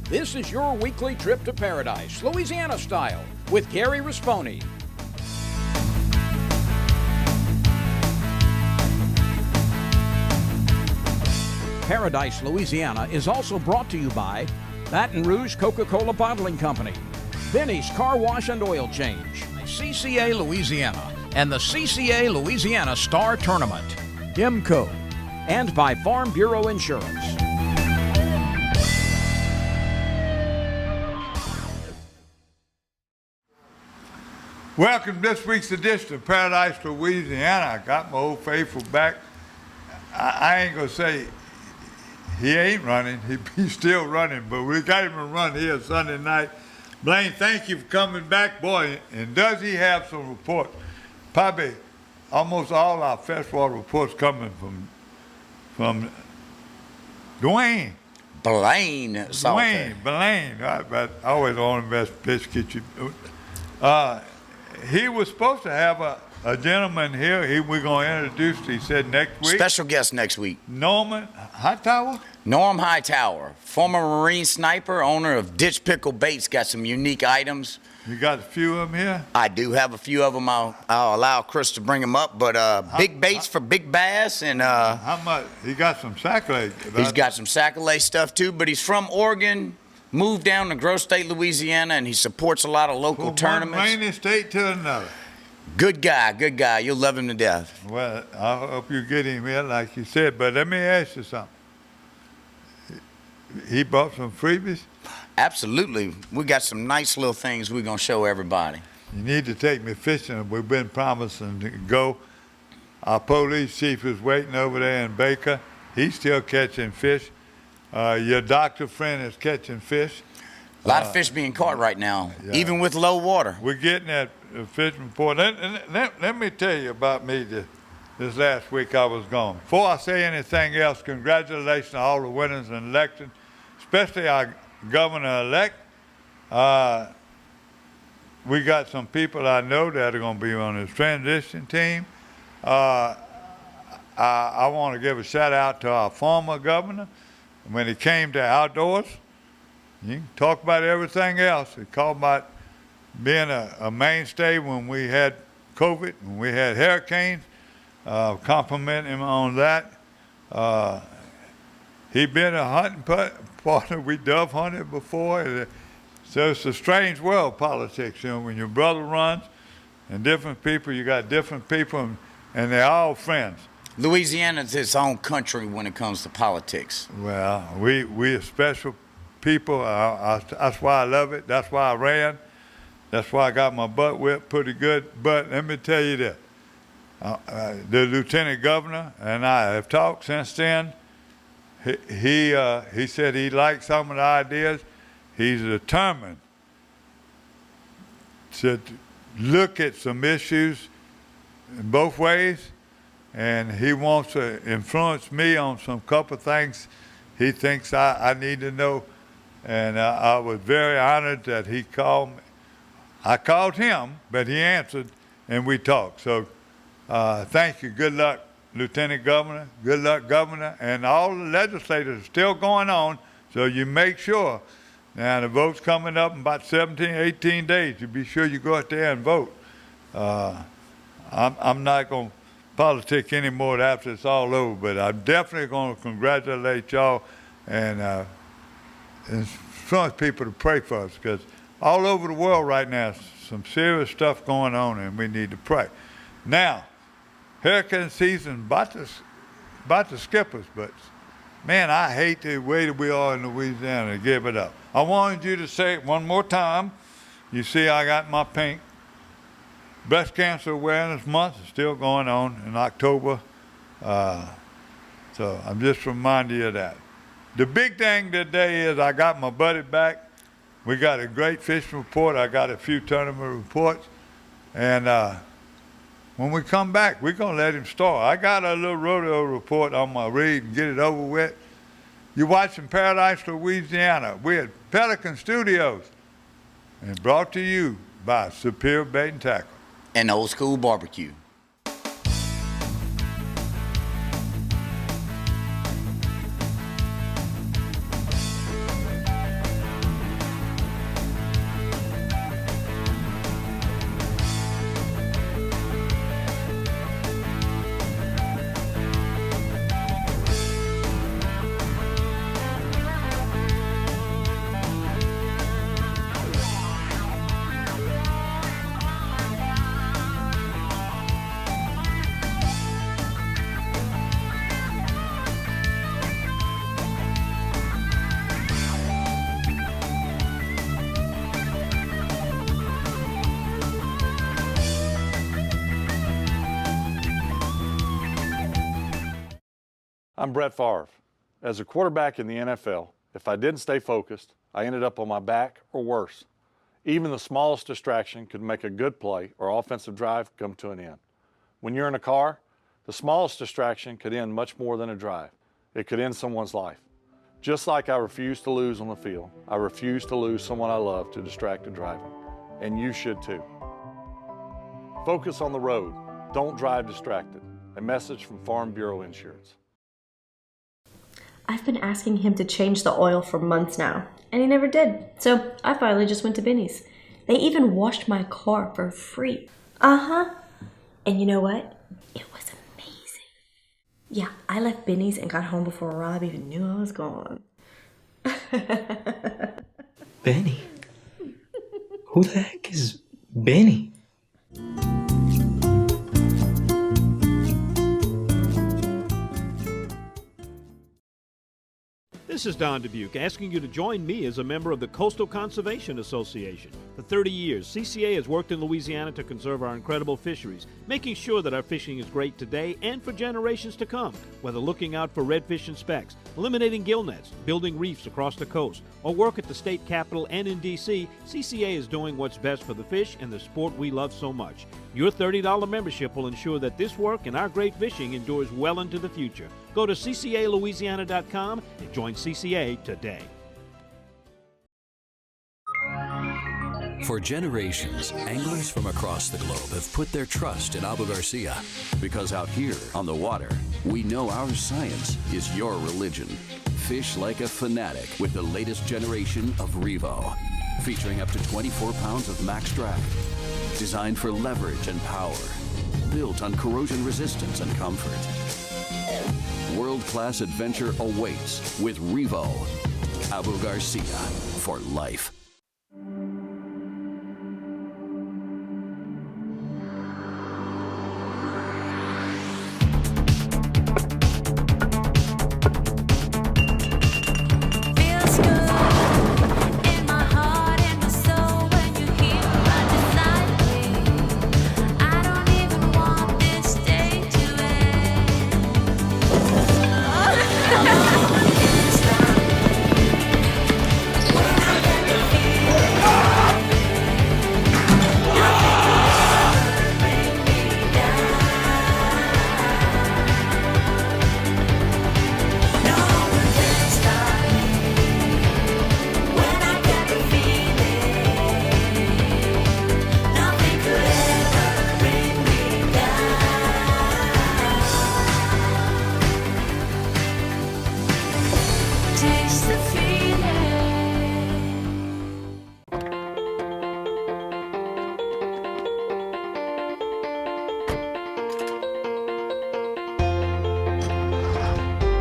This is your weekly trip to paradise, Louisiana style, with Gary Risponi. Paradise, Louisiana is also brought to you by Baton Rouge Coca-Cola Bottling Company, Benny's Car Wash and Oil Change, CCA Louisiana, and the CCA Louisiana Star Tournament, IMCO, and by Farm Bureau Insurance. Welcome to this week's edition of Paradise, Louisiana. I got my old faithful back. I ain't gonna say he ain't running, he's still running, but we got him to run here Sunday night. Blaine, thank you for coming back, boy. And does he have some reports? Probably almost all our freshwater reports coming from Dwayne. Blaine Salter. Blaine. I always want the best pitch get you. He was supposed to have a gentleman here. We're going to introduce, he said, next week. Special guest next week. Norm Hightower, former Marine sniper, owner of Ditch Pickle Baits, got some unique items. You got a few of them here? I do have a few of them. I'll allow Chris to bring them up, but big baits for big bass. And how much? He got some sac-a-lait. He's got some sac-a-lait stuff too, but he's from Oregon, moved down to Grove State, Louisiana, and he supports a lot of local tournaments. From one rainy state to another. Good guy. You'll love him to death. Well, I hope you get him here, like you said. But let me ask you something. He brought some freebies? Absolutely. We got some nice little things we're going to show everybody. You need to take me fishing. We've been promising to go. Our police chief is waiting over there in Baker. He's still catching fish. Your doctor friend is catching fish. A lot of fish being caught right now, yeah. Even with low water. We're getting that fishing report. Let me tell you about me this last week I was gone. Before I say anything else, congratulations to all the winners in the election, especially our governor-elect. We got some people I know that are going to be on this transition team. I want to give a shout out to our former governor. When it came to outdoors, you can talk about everything else. He called about being a mainstay when we had COVID, when we had hurricanes. Compliment him on that. He been a hunting partner. We dove hunted before. So it's a strange world, politics. You know, when your brother runs and different people, you got different people, and they're all friends. Louisiana's its own country when it comes to politics. Well, we are special people. That's why I love it. That's why I ran. That's why I got my butt whipped pretty good. But let me tell you this. The lieutenant governor and I have talked since then. He said he liked some of the ideas. He's determined to look at some issues in both ways, and he wants to influence me on some couple of things he thinks I need to know. And I was very honored that he called me. I called him, but he answered, and we talked. So thank you. Good luck, Lieutenant Governor. Good luck, Governor. And all the legislators are still going on, so you make sure. Now, the vote's coming up in about 17, 18 days. You be sure you go out there and vote. I'm not going to politic anymore after it's all over, but I'm definitely going to congratulate y'all and influence people to pray for us, because all over the world right now, some serious stuff going on, and we need to pray. Now, hurricane season about to skip us, but man, I hate the way that we are in Louisiana to give it up. I wanted you to say it one more time. You see, I got my pink. Breast Cancer Awareness Month is still going on in October. So I'm just reminding you of that. The big thing today is I got my buddy back. We got a great fishing report. I got a few tournament reports. And when we come back, we're going to let him start. I got a little rodeo report I'm going to read and get it over with. You're watching Paradise, Louisiana. We're at Pelican Studios and brought to you by Superior Bait and Tackle. And Old School Barbecue. I'm Brett Favre. As a quarterback in the NFL, if I didn't stay focused, I ended up on my back or worse. Even the smallest distraction could make a good play or offensive drive come to an end. When you're in a car, the smallest distraction could end much more than a drive. It could end someone's life. Just like I refuse to lose on the field, I refuse to lose someone I love to distracted driving. And you should too. Focus on the road. Don't drive distracted. A message from Farm Bureau Insurance. I've been asking him to change the oil for months now, and he never did. So I finally just went to Binny's. They even washed my car for free. Uh-huh. And you know what? It was amazing. Yeah, I left Binny's and got home before Rob even knew I was gone. Benny? Who the heck is Benny? This is Don Dubuque asking you to join me as a member of the Coastal Conservation Association. For 30 years, CCA has worked in Louisiana to conserve our incredible fisheries, making sure that our fishing is great today and for generations to come. Whether looking out for redfish and specks, eliminating gill nets, building reefs across the coast, or work at the state capitol and in D.C., CCA is doing what's best for the fish and the sport we love so much. Your $30 membership will ensure that this work and our great fishing endures well into the future. Go to ccalouisiana.com and join CCA today. For generations, anglers from across the globe have put their trust in Abu Garcia. Because out here on the water, we know our science is your religion. Fish like a fanatic with the latest generation of Revo. Featuring up to 24 pounds of max drag. Designed for leverage and power. Built on corrosion resistance and comfort. World-class adventure awaits with Revo. Abu Garcia for life.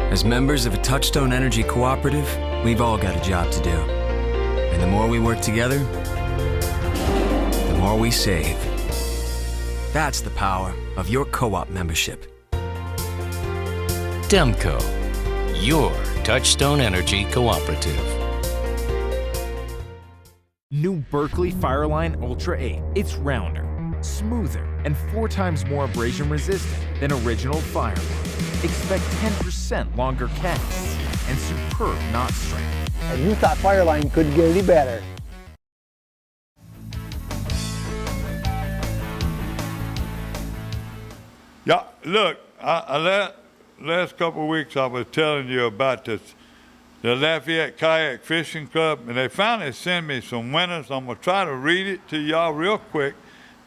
As members of a Touchstone Energy cooperative, we've all got a job to do. And the more we work together, the more we save. That's the power of your co-op membership. Demco, your Touchstone Energy cooperative. New Berkeley Fireline Ultra 8. It's rounder, smoother, and 4 times more abrasion resistant than original Fireline. Expect 10% longer casts and superb knot strength. And you thought Fireline couldn't get any better. Yeah, look, last couple of weeks I was telling you about the Lafayette Kayak Fishing Club, and they finally sent me some winners. I'm going to try to read it to y'all real quick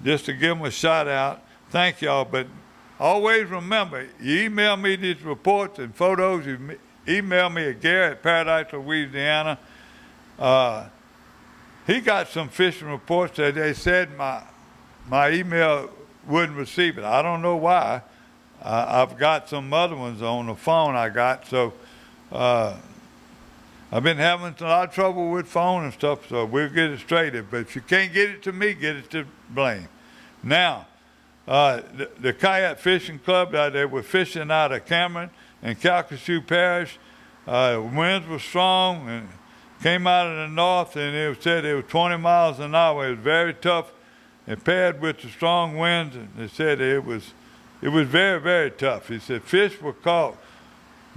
just to give them a shout out. Thank y'all, but always remember, you email me these reports and photos. You email me at Gary at Paradise, Louisiana. He got some fishing reports that they said my email wouldn't receive it. I don't know why. I've got some other ones on the phone I got. So I've been having a lot of trouble with phone and stuff, so we'll get it straightened. But if you can't get it to me, get it to Blaine. Now, the Kayak Fishing Club, they were fishing out of Cameron and Calcasieu Parish. Winds were strong and came out of the north, and it said it was 20 miles an hour. It was very tough, and paired with the strong winds, they said it was very, very tough. He said fish were caught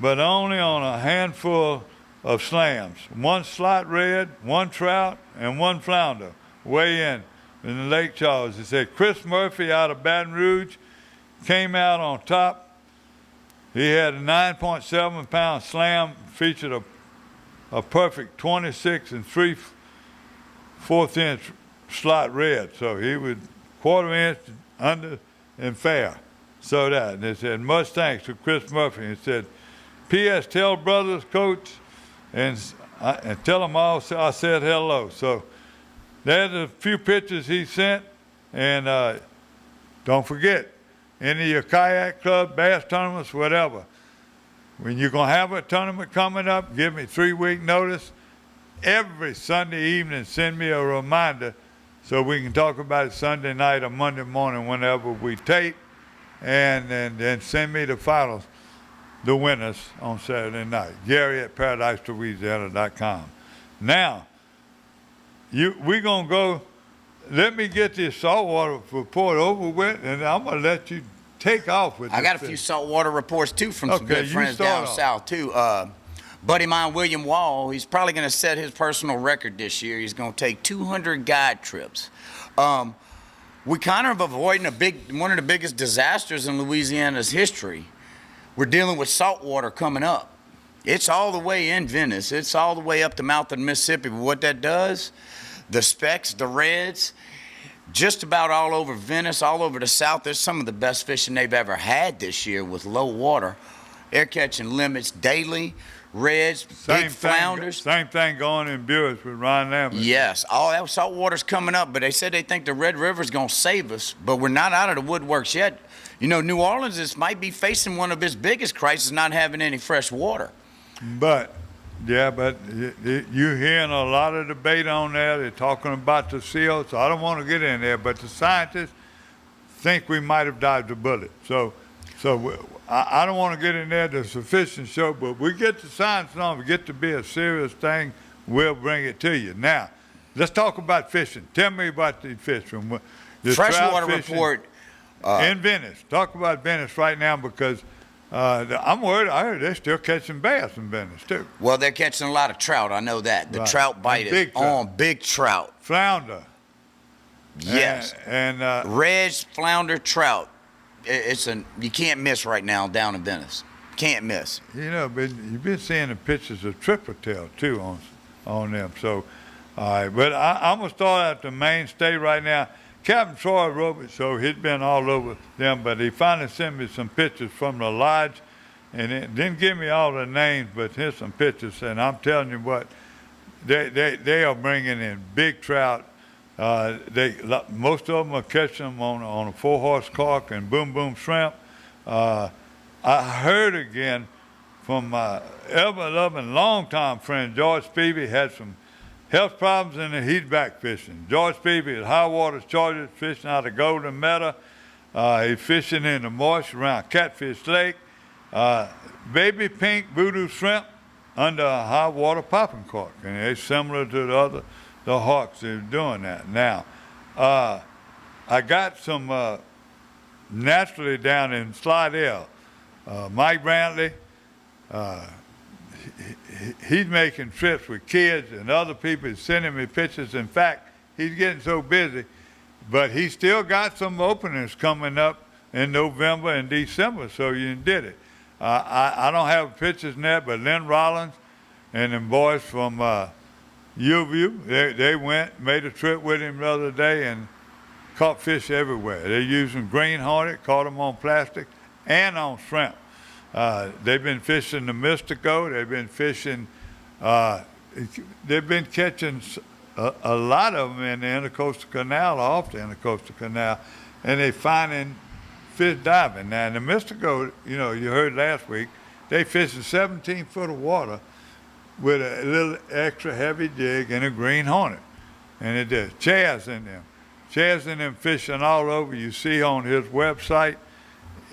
but only on a handful of slams. One slot red, one trout, and one flounder. Weigh in the Lake Charles. He said Chris Murphy out of Baton Rouge came out on top. He had a 9.7 pound slam, featured a perfect 26 and 3/4 inch slot red. So he was 1/4 inch under and fair. So that. And they said, much thanks to Chris Murphy. He said, P.S. tell brothers, coach, and tell them all I said hello. So there's a few pictures he sent. And don't forget, any of your kayak club, bass tournaments, whatever, when you're going to have a tournament coming up, give me 3-week notice. Every Sunday evening, send me a reminder so we can talk about it Sunday night or Monday morning whenever we tape. And then send me the finals, the winners on Saturday night. Gary at ParadiseLouisiana.com. Now, we're going to go, let me get this saltwater report over with, and I'm going to let you take off with this. I got a few saltwater reports, too, from some good friends down south, too. Buddy of mine, William Wall, he's probably going to set his personal record this year. He's going to take 200 guide trips. We kind of avoiding one of the biggest disasters in Louisiana's history. We're dealing with saltwater coming up. It's all the way in Venice. It's all the way up the mouth of the Mississippi. But what that does, the specks, the reds, just about all over Venice, all over the south, there's some of the best fishing they've ever had this year with low water. They're catching limits daily. Reds, big flounders. Same thing going in Buick with Ron Lambert. Yes, all that salt water's coming up, but they said they think the Red River's going to save us, but we're not out of the woodworks yet. You know, New Orleans might be facing one of its biggest crises, not having any fresh water. But you're hearing a lot of debate on there. They're talking about the seal, so I don't want to get in there, but the scientists think we might have dodged a bullet. So I don't want to get in there to sufficient show, but we get the science on, we get to be a serious thing, we'll bring it to you. Now, let's talk about fishing. Tell me about the fishing. The freshwater report. In Venice. Talk about Venice right now because I'm worried. I heard they're still catching bass in Venice, too. Well, they're catching a lot of trout. I know that. The trout bite is on big trout. Flounder. Yes. And reds, flounder, trout. You can't miss right now down in Venice. Can't miss. You know, but you've been seeing the pictures of triple tail too on them. So, all right. But I'm gonna start at the mainstay right now. Captain Troy wrote it, so he'd been all over them, but he finally sent me some pictures from the lodge, and it didn't give me all the names, but here's some pictures, and I'm telling you what, they are bringing in big trout. Most of them are catching them on a 4-horse cork and boom boom shrimp. I heard again from my ever-loving long-time friend George Spivey had some health problems and he's back fishing. George Spivey at High Waters, Georgia, fishing out of Golden Meadow. He's fishing in the marsh around Catfish Lake. Baby pink voodoo shrimp under a high water popping cork, and they're similar to the hawks that are doing that. Now, I got some naturally down in Slidell. Mike Brantley, he's making trips with kids and other people. He's sending me pictures. In fact, he's getting so busy, but he still got some openings coming up in November and December, so you did it. I don't have pictures in there, but Lynn Rollins and them boys from U, they went, made a trip with him the other day and caught fish everywhere. They're using green hornet, caught them on plastic and on shrimp. They've been fishing the Mystico. They've been fishing, they've been catching a lot of them in the Intercoastal Canal, off the Intercoastal Canal, and they're finding fish diving. Now, in the Mystico, you know, you heard last week, they fished 17 foot of water with a little extra heavy jig and a green hornet. And it does. Chaz in them. Chaz in them fishing all over. You see on his website,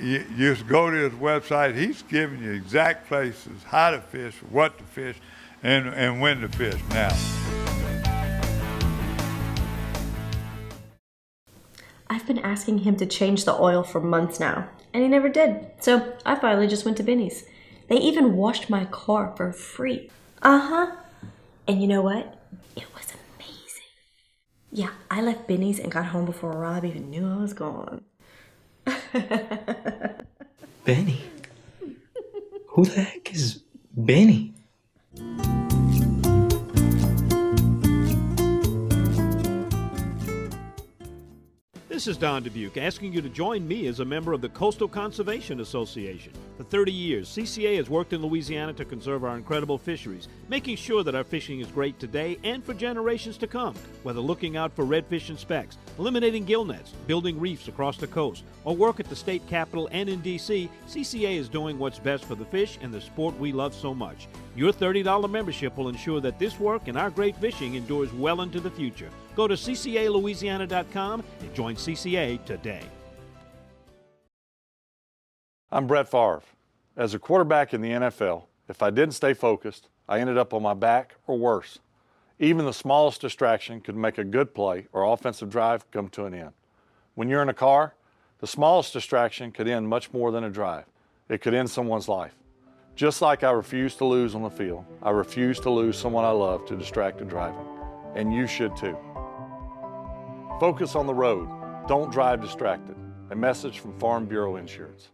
you just go to his website, he's giving you exact places, how to fish, what to fish, and when to fish. Now, I've been asking him to change the oil for months now, and he never did. So I finally just went to Benny's. They even washed my car for free. Uh-huh. And you know what? It was amazing. Yeah, I left Benny's and got home before Rob even knew I was gone. Benny? Who the heck is Benny? This is Don Dubuque asking you to join me as a member of the Coastal Conservation Association. For 30 years, CCA has worked in Louisiana to conserve our incredible fisheries, making sure that our fishing is great today and for generations to come. Whether looking out for redfish and specks, eliminating gill nets, building reefs across the coast, or work at the state capitol and in D.C., CCA is doing what's best for the fish and the sport we love so much. Your $30 membership will ensure that this work and our great fishing endures well into the future. Go to ccalouisiana.com and join CCA today. I'm Brett Favre. As a quarterback in the NFL, if I didn't stay focused, I ended up on my back or worse. Even the smallest distraction could make a good play or offensive drive come to an end. When you're in a car, the smallest distraction could end much more than a drive. It could end someone's life. Just like I refuse to lose on the field, I refuse to lose someone I love to distracted driving. And you should too. Focus on the road. Don't drive distracted. A message from Farm Bureau Insurance.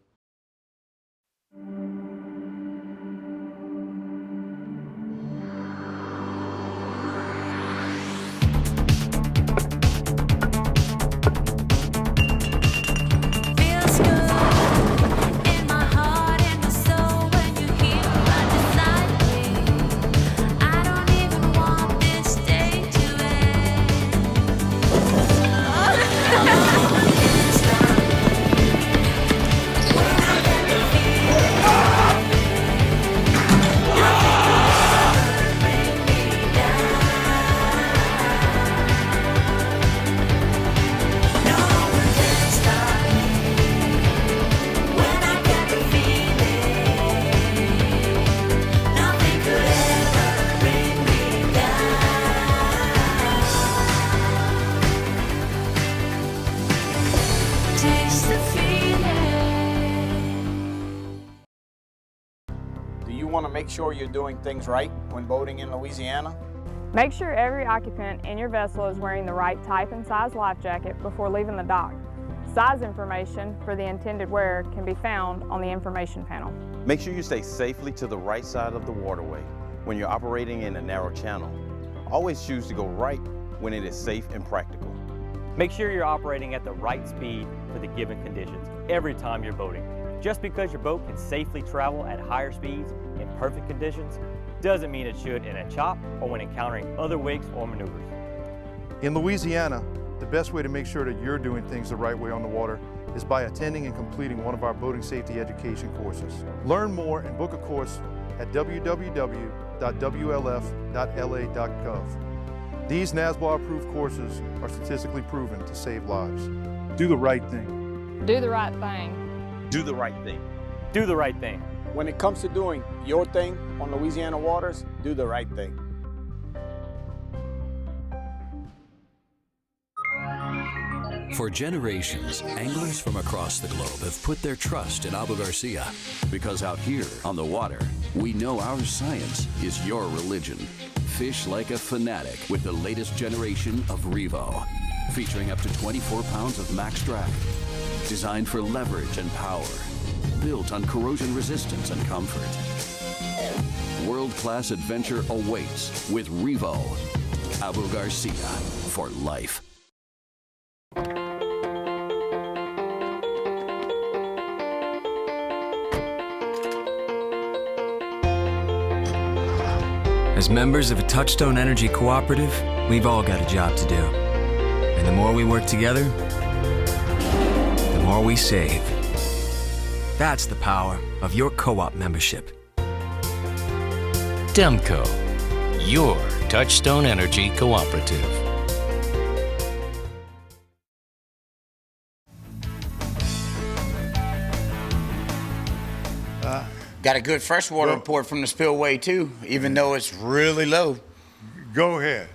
Want to make sure you're doing things right when boating in Louisiana? Make sure every occupant in your vessel is wearing the right type and size life jacket before leaving the dock. Size information for the intended wearer can be found on the information panel. Make sure you stay safely to the right side of the waterway when you're operating in a narrow channel. Always choose to go right when it is safe and practical. Make sure you're operating at the right speed for the given conditions every time you're boating. Just because your boat can safely travel at higher speeds in perfect conditions doesn't mean it should in a chop or when encountering other wakes or maneuvers. In Louisiana, the best way to make sure that you're doing things the right way on the water is by attending and completing one of our boating safety education courses. Learn more and book a course at www.wlf.la.gov. These NASBA-approved courses are statistically proven to save lives. Do the right thing. Do the right thing. Do the right thing. Do the right thing. When it comes to doing your thing on Louisiana waters, do the right thing. For generations, anglers from across the globe have put their trust in Abu Garcia because out here on the water, we know our science is your religion. Fish like a fanatic with the latest generation of Revo, featuring up to 24 pounds of max drag. Designed for leverage and power. Built on corrosion resistance and comfort. World-class adventure awaits with Revo. Abu Garcia for life. As members of a Touchstone Energy Cooperative, we've all got a job to do. And the more we work together, the more we save. That's the power of your co-op membership. Demco, your Touchstone Energy Cooperative. Got a good freshwater report from the spillway too, even though it's really low. Go ahead.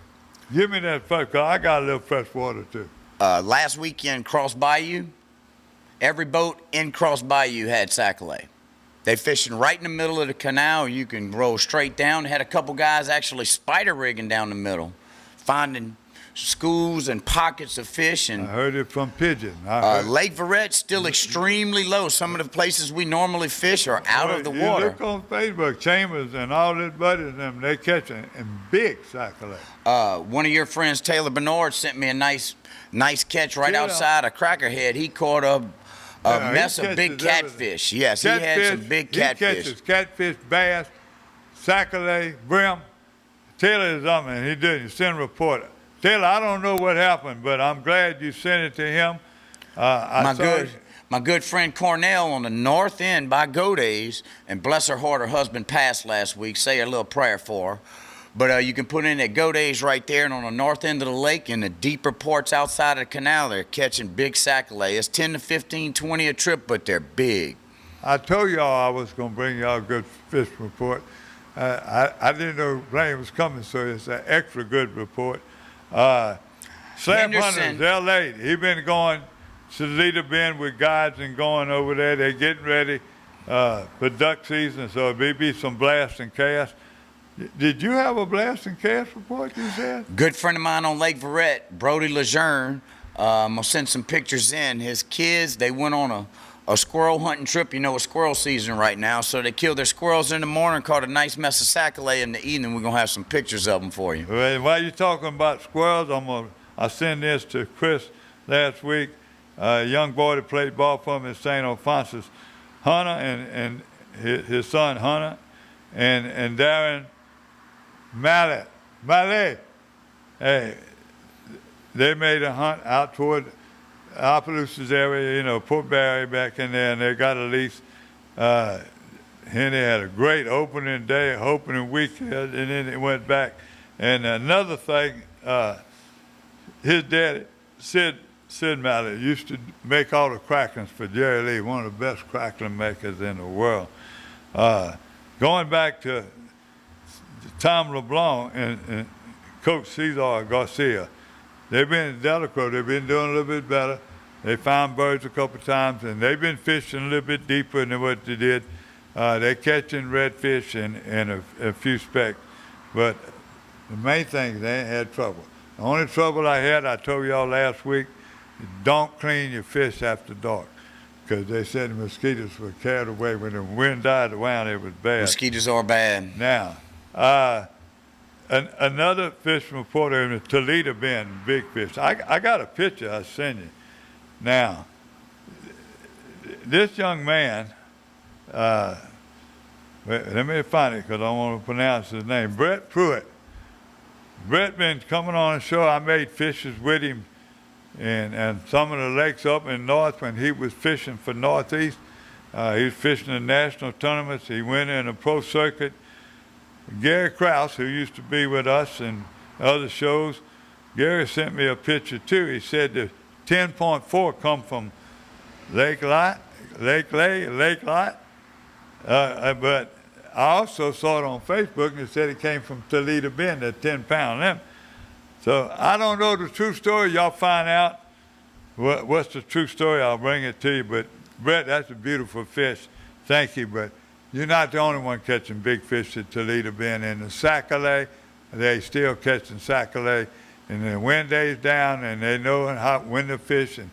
Give me that fresh, because I got a little fresh water too. Last weekend, Cross Bayou, every boat in Cross Bayou had sac-a-lait. They fishing right in the middle of the canal. You can roll straight down. Had a couple guys actually spider rigging down the middle, finding schools and pockets of fish. And I heard it from Pigeon. Lake Verret still extremely low. Some of the places we normally fish are out of the water. Look on Facebook, Chambers and all his buddies, them, they catching in big sac-a-lait. One of your friends, Taylor Bernard, sent me a nice catch right outside of Crackerhead. He caught a mess of big catfish. Yes, catfish, he had some big catfish. He catches catfish, bass, sac-a-lait, brim. Taylor is on it. He did. He sent a report. Taylor, I don't know what happened, but I'm glad you sent it to him. My good friend Cornell on the north end by Go Days, and bless her heart, her husband passed last week. Say a little prayer for her. But you can put in at Go Days right there, and on the north end of the lake, in the deeper ports outside of the canal, they're catching big sac-a-lait. It's 10 to 15, 20 a trip, but they're big. I told y'all I was going to bring y'all a good fish report. I didn't know rain was coming, so it's an extra good report. Slam Hunters, L.A., he been going to Toledo Bend with guides and going over there. They're getting ready for duck season, so there'll be some blast and cast. Did you have a blast and cast report, you said? Good friend of mine on Lake Verret, Brody Lejeune, I'm going to send some pictures in. His kids, they went on a squirrel hunting trip. You know, it's squirrel season right now, so they killed their squirrels in the morning, caught a nice mess of sac-a-lait in the evening. We're going to have some pictures of them for you. Well, while you're talking about squirrels, I sent this to Chris last week. A young boy that played ball for him in St. Alphonsus, Hunter, and his son Hunter, and Darren Mallet. Hey, they made a hunt out toward Opelousas area, you know, Port Barry back in there, and they got a lease. Henry had a great opening day, opening weekend, and then it went back. And another thing, his daddy, Sid Mallet, used to make all the cracklings for Jerry Lee, one of the best crackling makers in the world. Going back to Tom LeBlanc and Coach Cesar Garcia, they've been in Delacroix. They've been doing a little bit better. They found birds a couple times, and they've been fishing a little bit deeper than what they did. They're catching redfish and a few specks. But the main thing is they ain't had trouble. The only trouble I had, I told y'all last week, is don't clean your fish after dark, because they said the mosquitoes were carried away. When the wind died around, it was bad. Mosquitoes are bad. Now, another fishing reporter in the Toledo Bend, big fish. I got a picture I sent you. Now, this young man, let me find it because I don't want to pronounce his name. Brett Pruitt. Brett been coming on the show. I made fishes with him and some of the lakes up in north when he was fishing for Northeast. He was fishing in national tournaments. He went in a pro circuit. Gary Krause, who used to be with us in other shows, Gary sent me a picture too. He said the 10.4 come from Lake Lot. But I also saw it on Facebook and it said it came from Toledo Bend, that 10-pound limit. So I don't know the true story. Y'all find out what's the true story. I'll bring it to you. But Brett, that's a beautiful fish. Thank you. But you're not the only one catching big fish at Toledo Bend. In the sac-a-lait, they still catching sac-a-lait. And the wind days down, and they know when to fish, and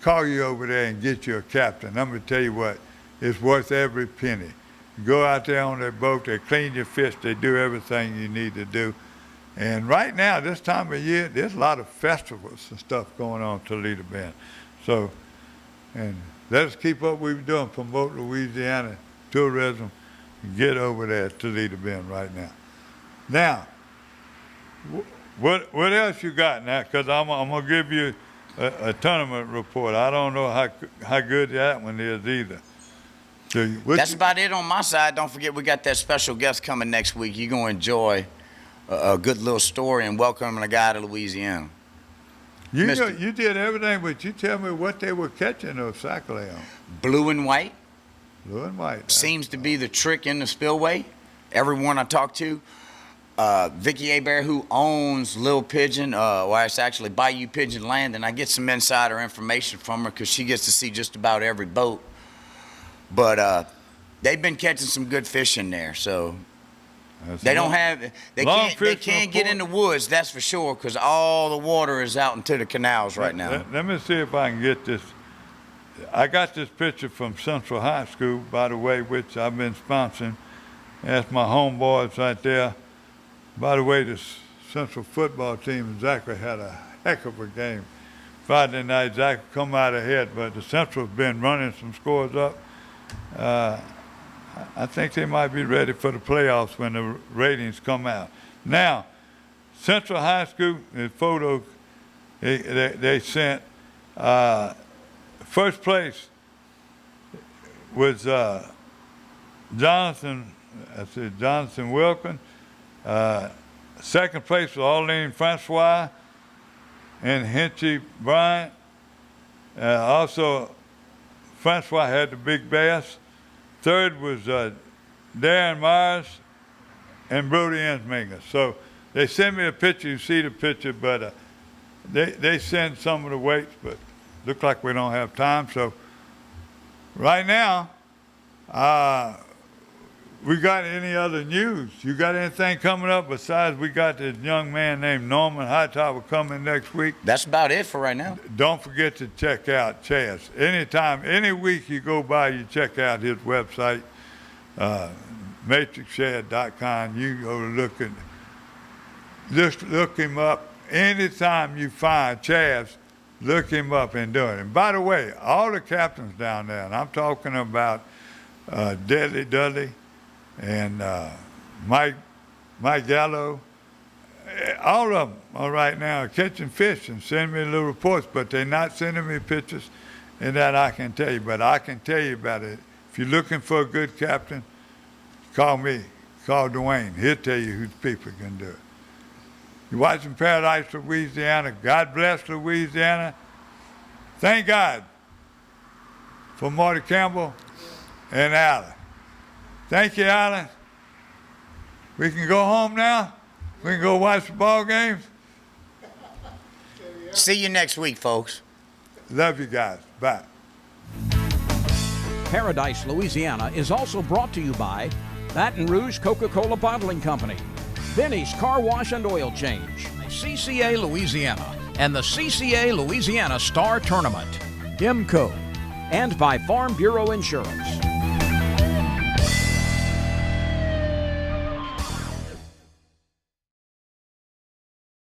call you over there and get you a captain. I'm going to tell you what, it's worth every penny. You go out there on their boat, they clean your fish, they do everything you need to do. And right now, this time of year, there's a lot of festivals and stuff going on in Toledo Bend. So, and let us keep up what we're doing, promote Louisiana tourism, and get over there at Toledo Bend right now. Now, what else you got now? Because I'm going to give you a tournament report. I don't know how good that one is either. So that's about it on my side. Don't forget we got that special guest coming next week. You're going to enjoy a good little story and welcoming a guy to Louisiana. You know, you did everything, but you tell me what they were catching those sac-a-lait on. Blue and white. Blue and white. Seems to be the trick in the spillway. Everyone I talk to, Vicky Hebert, who owns Little Pigeon, well, it's actually Bayou Pigeon Land, and I get some insider information from her because she gets to see just about every boat. But they've been catching some good fish in there, so they can't get in the woods, that's for sure, because all the water is out into the canals right now. Let me see if I can get this. I got this picture from Central High School, by the way, which I've been sponsoring. That's my homeboys right there. By the way, the Central football team exactly had a heck of a game Friday night. Exactly come out ahead, but the Central's been running some scores up. I think they might be ready for the playoffs when the ratings come out. Now, Central High School, the photo they sent, first place was Jonathan Wilkin. Second place was Arlene Francois and Hinchy Bryant. Also, Francois had the big bass. Third was Darren Myers and Brody Ensminger. So they sent me a picture. You see the picture, but they send some of the weights, but look like we don't have time. So right now, we got any other news? You got anything coming up besides we got this young man named Norman Hightower coming next week? That's about it for right now. Don't forget to check out Chaz. Anytime, any week you go by, you check out his website, matrixshed.com. You go just look him up. Anytime you find Chaz, look him up and do it. And by the way, all the captains down there, and I'm talking about Deadly Dudley, and Mike Gallo, all of them are right now catching fish and sending me little reports, but they're not sending me pictures, and that I can tell you. But I can tell you about it. If you're looking for a good captain, call me. Call Dwayne. He'll tell you whose people can do it. You're watching Paradise, Louisiana. God bless Louisiana. Thank God for Marty Campbell and Alan. Thank you, Alan. We can go home now. We can go watch the ball games. See you next week, folks. Love you guys. Bye. Paradise, Louisiana is also brought to you by Baton Rouge Coca-Cola Bottling Company, Benny's Car Wash and Oil Change, CCA Louisiana, and the CCA Louisiana Star Tournament, IMCO, and by Farm Bureau Insurance.